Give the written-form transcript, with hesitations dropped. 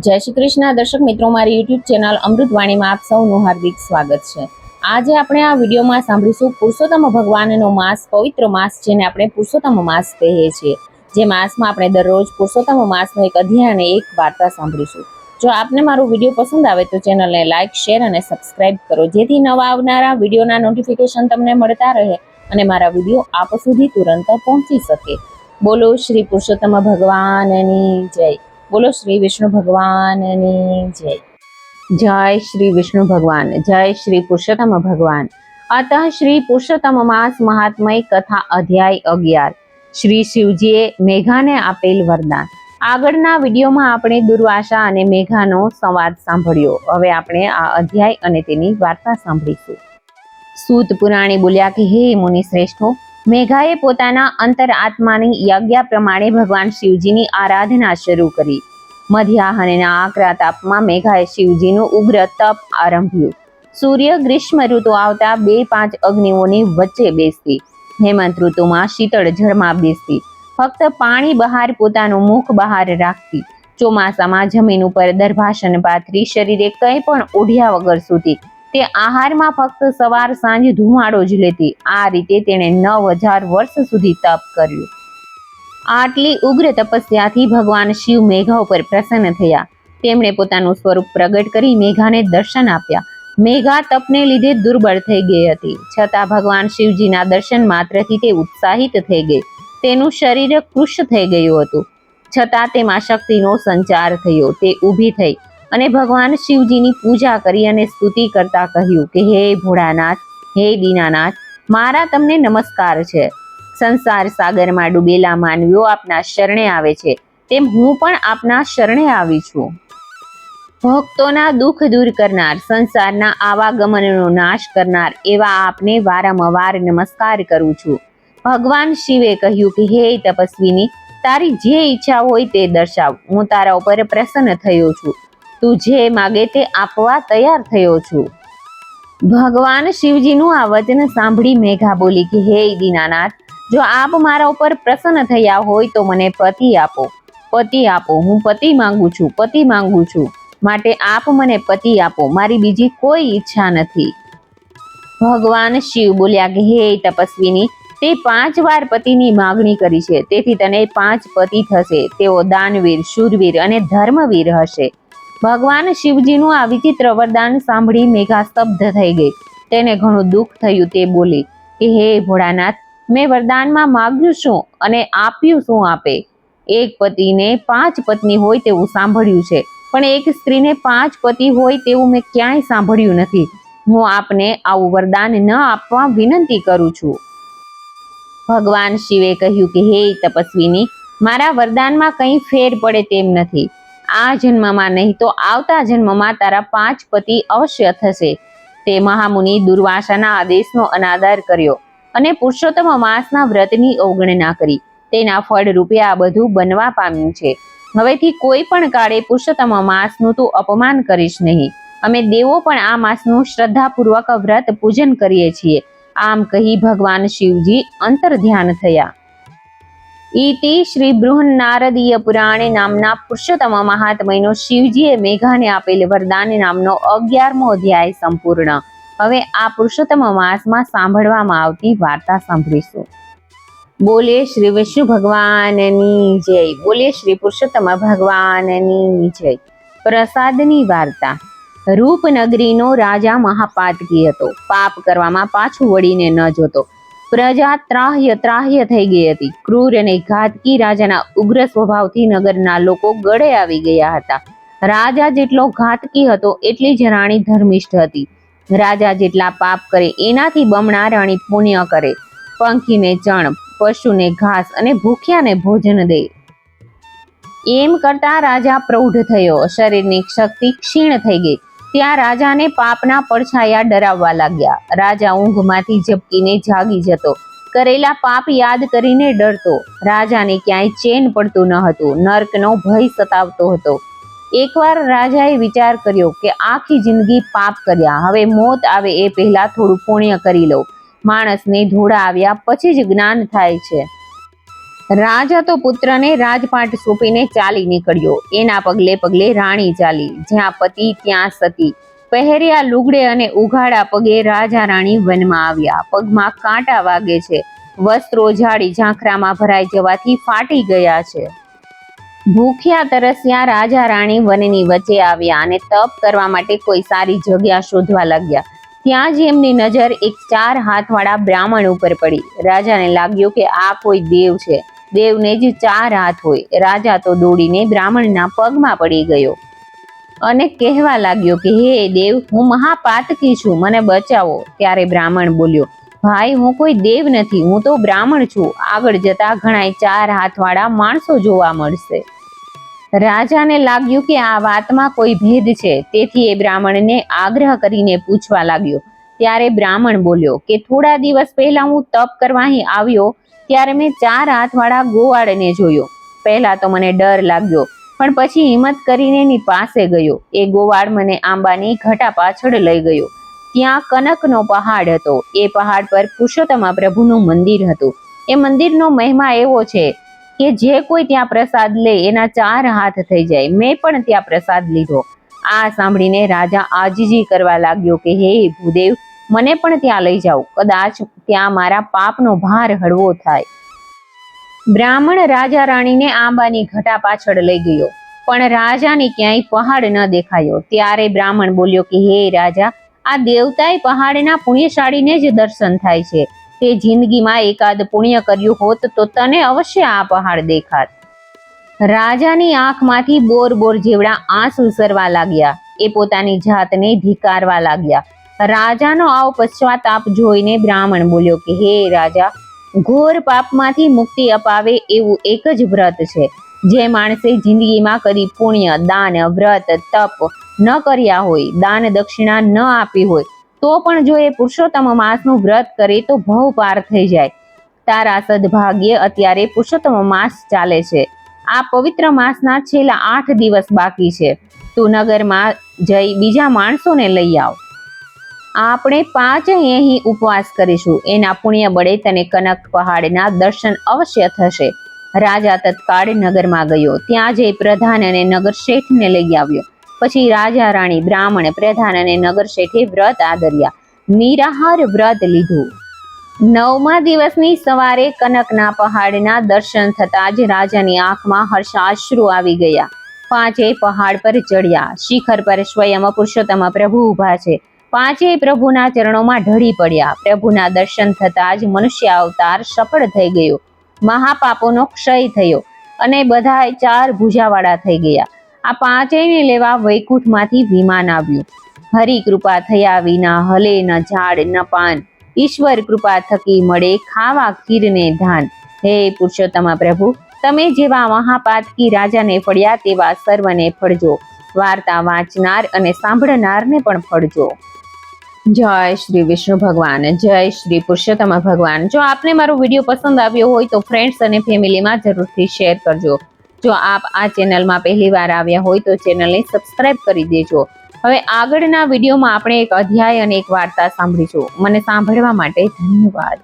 જય શ્રી કૃષ્ણ દર્શક મિત્રો, મારી યુટ્યુબ ચેનલ અમૃતવાણીમાં આપ સૌનું હાર્દિક સ્વાગત છે। આજે આપણે આ વિડીયોમાં સાંભળીશું પુરુષોત્તમ ભગવાનનો માસ, પવિત્ર માસ જેને આપણે પુરુષોત્તમ માસ કહીએ છીએ। જે માસમાં આપણે દરરોજ પુરુષોત્તમ માસનો એક અધ્યાય અને એક વાર્તા સાંભળીશું। જો આપને મારો વિડીયો પસંદ આવે તો ચેનલને લાઇક, શેર અને સબસ્ક્રાઇબ કરો, જેથી નવા આવનારા વિડીયોના નોટિફિકેશન તમને મળતા રહે અને મારા વિડીયો આપ સુધી તુરંત પહોંચી શકે। બોલો શ્રી પુરુષોત્તમ ભગવાનની જય। बोलो श्री विष्णु भगवान जय। जय श्री विष्णु भगवान, जय श्री पुरुषोत्तम भगवान। अतः श्री पुरुषोत्तम मास महात्मय कथा अध्याय 11। श्री शिवजीए मेघाने आपेल वरदान। આગળના વિડીયોમાં આપણે દુર્વાસા અને મેઘાનો સંવાદ સાંભળ્યો। હવે આપણે આ અધ્યાય અને તેની વાર્તા સાંભળીશું। સૂત પુરાણી બોલ્યા કે હે મુનિ શ્રેષ્ઠો, મેઘાએ પોતાના અંતર આત્માની યજ્ઞા પ્રમાણે ભગવાન શિવજીની આરાધના શરૂ કરી। મધ્યાહનના આકરા તાપમાં મેઘાએ શિવજીનું ઉગ્ર તપ આરંભ્યું। સૂર્ય ગ્રીષ્મ ઋતુ આવતા 2-5 અગ્નિઓની વચ્ચે બેસતી, હેમંત ઋતુમાં શીતળ જળમાં બેસતી, ફક્ત પાણી બહાર પોતાનું મુખ બહાર રાખતી, ચોમાસામાં જમીન ઉપર દર્ભાસન પાથરી શરીરે કંઈ પણ ઓઢ્યા વગર સૂતી, તે આહારમાં ફક્ત સવાર સાંજ ધુમાડો જ લેતી। આ રીતે તેણે 9000 વર્ષ સુધી તપ કર્યું। આટલી ઉગ્ર તપસ્યાથી ભગવાન શિવ મેઘા ઉપર પ્રસન્ન થયા। તેમણે પોતાનું સ્વરૂપ પ્રગટ કરી મેઘાને દર્શન આપ્યા। મેઘા તપને લીધે દુર્બળ થઈ ગઈ હતી, છતાં ભગવાન શિવજીના દર્શન માત્રથી તે ઉત્સાહિત થઈ ગઈ। તેનું શરીર કૃશ થઈ ગયું હતું, છતાં તેમાં શક્તિનો સંચાર થયો। તે ઊભી થઈ અને ભગવાન શિવજીની પૂજા કરી અને સ્તુતિ કરતા કહ્યું કે હે ભોળાનાથ, હે દીનાનાથ, મારા તમને નમસ્કાર છે। સંસાર સાગરમાં ડૂબેલા માનવીઓ આપના શરણે આવે છે, તેમ હું પણ આપના શરણે આવી છું। ભક્તોના દુઃખ દૂર કરનાર, સંસારના આવાગમનનો નાશ કરનાર એવા આપને વારંવાર નમસ્કાર કરું છું। ભગવાન શિવે કહ્યું કે હે તપસ્વીની, તારી જે ઈચ્છા હોય તે દર્શાવ, હું તારા ઉપર પ્રસન્ન થયો છું। તું જે માગે તે આપવા તૈયાર થયો છું। ભગવાન શિવજીનું આ વચન સાંભળી મેઘા બોલી કે હે દીનાનાથ, જો આપ મારા ઉપર પ્રસન્ન થયા હોય તો મને પતિ આપો, પતિ આપો। હું પતિ માંગુ છું, પતિ માંગુ છું, માટે આપ મને પતિ આપો, મારી બીજી કોઈ ઈચ્છા નથી। ભગવાન શિવ બોલ્યા કે હે તપસ્વીની, તે 5 વાર પતિની માગણી કરી છે, તેથી તને 5 પતિ થશે। તેઓ દાનવીર, શૂરવીર અને ધર્મવીર હશે। ભગવાન શિવજીનું આ વિચિત્ર વરદાન સાંભળી મેઘા સ્તબ્ધ થઈ ગઈ। તેને ઘણું દુઃખ થયું। તે બોલી કે હે ભોળાનાથ, મેં વરદાનમાં માગ્યું શું અને આપ્યું શું આપે? એક પતિને 5 પત્ની હોય તેવું સાંભળ્યું છે, પણ એક સ્ત્રીને 5 પતિ હોય તેવું મેં ક્યાંય સાંભળ્યું નથી। હું આપને આવું વરદાન ન આપવા વિનંતી કરું છું। ભગવાન શિવે કહ્યું કે હે તપસ્વીની, મારા વરદાનમાં કંઈ ફેર પડે તેમ નથી। આ જન્મમાં નહીં તો આવતા જન્મમાં તારા 5 પતિ અવશ્ય થશે। તે મહામુનિ દુર્વાસાના આદેશનો અનાદર કર્યો અને પુરુષોત્તમ માસના વ્રતની અવગણના કરી। તેના ફળ રૂપે આ બધું બનવા પામ્યું છે। હવેથી કોઈ પણ કાળે પુરુષોત્તમ માસનું તું અપમાન કરીશ નહીં। અમે દેવો પણ આ માસનું શ્રદ્ધાપૂર્વક વ્રત પૂજન કરીએ છીએ। આમ કહી ભગવાન શિવજી અંતર ધ્યાન થયા। ઇતિ શ્રી બૃહન્નારદીય પુરાણે નામના પુરુષોત્તમ મહાત્મયનો શિવજીએ મેઘાને આપેલ વરદાન નામનો 11મો અધ્યાય સંપૂર્ણ। હવે આ પુરુષોત્તમ માસમાં સાંભળવામાં આવતી વાર્તા સાંભળીશું। બોલે શ્રી વિષ્ણુ ભગવાનની જય। બોલે શ્રી પુરુષોત્તમ ભગવાનની જય। પ્રસાદની વાર્તા। રૂપનગરીનો રાજા મહાપાતકી હતો। પાપ કરવામાં પાછું વળીને ન જોતો। પ્રજા ત્રાહ્ય થઈ ગઈ હતી। ક્રૂર અને ઘાતકી રાજાના ઉગ્ર સ્વભાવથી નગરના લોકો ગળે આવી ગયા હતા। રાજા જેટલો ઘાતકી હતો એટલી જ રાણી ધર્મિષ્ઠ હતી। રાજા જેટલા પાપ કરે એનાથી બમણા રાણી પુણ્ય કરે। પંખીને ચણ, પશુને ઘાસ અને ભૂખ્યાને ભોજન દે। એમ કરતા રાજા પ્રૌઢ થયો। શરીરની શક્તિ ક્ષીણ થઈ ગઈ। ત્યાં રાજાને પાપના પડછાયા ડરાવવા લાગ્યા। રાજા ઊંઘમાંથી ઝબકીને જાગી જતો, કરેલા પાપ યાદ કરીને ડરતો। રાજાને ક્યાંય ચેન પડતું ન હતું, નર્કનો ભય સતાવતો હતો। એકવાર રાજાએ વિચાર કર્યો કે આખી જિંદગી પાપ કર્યા, હવે મોત આવે એ પહેલા થોડું પુણ્ય કરી લઉં। માણસને ધોળા આવ્યા પછી જ જ્ઞાન થાય છે। રાજા તો પુત્રને રાજપાટ સોંપીને ચાલી નીકળ્યો. એના પગલે પગલે રાણી ચાલી, જ્યાં પતિ ત્યાં સતી. પહેર્યા લુગડે અને ઉઘાડા પગે રાજા રાણી વનમાં આવ્યા. પગમાં કાંટા વાગે છે, વસ્ત્રો જાડી ઝાંખરામાં ભરાઈ જવાથી ફાટી ગયા છે. ભૂખ્યા તરસ્યા રાજા રાણી વનની વચ્ચે આવ્યા અને તપ કરવા માટે કોઈ સારી જગ્યા શોધવા લાગ્યા. ત્યાં જ એમની નજર એક 4 હાથવાળા બ્રાહ્મણ ઉપર પડી. રાજાને લાગ્યું કે આ કોઈ દેવ છે. દેવને જ 4 હાથ હોય. રાજા તો દોડીને બ્રાહ્મણના પગમાં પડી ગયો અને કહેવા લાગ્યો કે હે દેવ, હું મહાપાતકી છું, મને બચાવો. ત્યારે બ્રાહ્મણ બોલ્યો, ભાઈ, હું કોઈ દેવ નથી, હું તો બ્રાહ્મણ છું. આગળ જતા ઘણાય 4 હાથવાળા માણસો જોવા મળશે. રાજાને લાગ્યું કે આ વાતમાં કોઈ ભેદ છે, તેથી એ બ્રાહ્મણને આગ્રહ કરીને પૂછવા લાગ્યો. ત્યારે બ્રાહ્મણ બોલ્યો કે થોડા દિવસ પહેલા હું તપ કરવા અહીં આવ્યો, ત્યારે મેં 4 હાથવાળા ગોવાળને જોયો. પહેલા તો મને ડર લાગ્યો, પણ પછી હિંમત કરીને એની પાસે ગયો. એ ગોવાળ મને આંબાની ઘટા પાછળ લઈ ગયો. ત્યાં કનકનો પહાડ હતો. એ પહાડ પર પુરુષોત્તમ પ્રભુનું મંદિર હતું. એ મંદિરનો મહિમા એવો છે કે જે કોઈ ત્યાં પ્રસાદ લે એના 4 હાથ થઈ જાય. મેં પણ ત્યાં પ્રસાદ લીધો. આ સાંભળીને રાજા આજીજી કરવા લાગ્યો કે હે ભૂદેવ, મને પણ ત્યાં લઈ જાઓ, કદાચ ત્યાં મારા પાપનો ભાર હળવો થાય. બ્રાહ્મણ રાજા રાણીને આંબાની ઘટા પાછળ લઈ ગયો, પણ રાજાને ક્યાંય પહાડ ન દેખાયો. ત્યારે બ્રાહ્મણ બોલ્યો કે હે રાજા, આ દેવતાએ પહાડના પુણ્યશાળીને જ દર્શન થાય છે. તે જિંદગીમાં એકાદ પુણ્ય કર્યું હોત તો તને અવશ્ય આ પહાડ દેખાત. રાજાની આંખમાંથી બોર બોર જેવડા આંસુ સરવા લાગ્યા. એ પોતાની જાતને ધિક્કારવા લાગ્યા. રાજાનો આવો પશ્ચાતાપ જોઈને બ્રાહ્મણ બોલ્યો કે હે રાજા, ઘોર પાપમાંથી મુક્તિ અપાવે એવું એક જ વ્રત છે. જે માણસે જિંદગીમાં કદી પુણ્ય, દાન, વ્રત, તપ ન કર્યા હોય, દાન દક્ષિણા ન આપી હોય, તો પણ જો એ પુરુષોત્તમ માસનું વ્રત કરે તો ભવ પાર થઈ જાય. તારા સદભાગ્ય અત્યારે પુરુષોત્તમ માસ ચાલે છે. આ પવિત્ર માસના છેલ્લા 8 દિવસ બાકી છે. તું નગરમાં જઈ બીજા માણસોને લઈ આવ. આપણે 5 અહીં ઉપવાસ કરીશું. એના પુણ્ય બળે તને કનક પહાડના દર્શન અવશ્ય થશે. રાજા તત્કાળ નગરમાં ગયો. ત્યાં જઈ પ્રધાન અને નગર શેઠને લઈ આવ્યો. પછી રાજા રાણી, બ્રાહ્મણ, પ્રધાન અને નગર શેઠે વ્રત આદર્યા. નિરાહાર વ્રત લીધું. 9મા દિવસની સવારે કનકના પહાડના દર્શન થતાં જ રાજાની આંખમાં હર્ષાશ્રુ આવી ગયા. 5 પહાડ પર ચડ્યા. શિખર પર સ્વયં પુરુષોત્તમ પ્રભુ ઊભા છે. 5 પ્રભુના ચરણોમાં ઢળી પડ્યા. પ્રભુના દર્શન થતાં જ મનુષ્ય અવતાર સફળ થઈ ગયો. મહાપાપોનો ક્ષય થયો અને બધા 4 ભુજાવાળા થઈ ગયા. આ 5ને લેવા વૈકુંઠમાંથી વિમાન આવ્યું. હરિ કૃપા થયા વિના હલે ન ઝાડ ન પાન. ઈશ્વર કૃપા થકી મળે ખાવા ખીરને ધાન. હે પુરુષોત્તમ પ્રભુ, તમે જેવા મહાપાતકી રાજાને ફળ્યા તેવા સર્વને ફળજો. વાર્તા વાંચનાર અને સાંભળનારને પણ ફળજો. જય શ્રી વિષ્ણુ ભગવાન, જય શ્રી પુરુષોત્તમ ભગવાન. જો આપને મારો વિડીયો પસંદ આવ્યો હોય તો ફ્રેન્ડ્સ અને ફેમિલીમાં જરૂરથી શેર કરજો. જો આપ આ ચેનલમાં પહેલી વાર આવ્યા હોય તો ચેનલને સબસ્ક્રાઇબ કરી દેજો. હવે આગળના વિડીયોમાં આપણે એક અધ્યાય અને એક વાર્તા સાંભળીશું. મને સાંભળવા માટે ધન્યવાદ.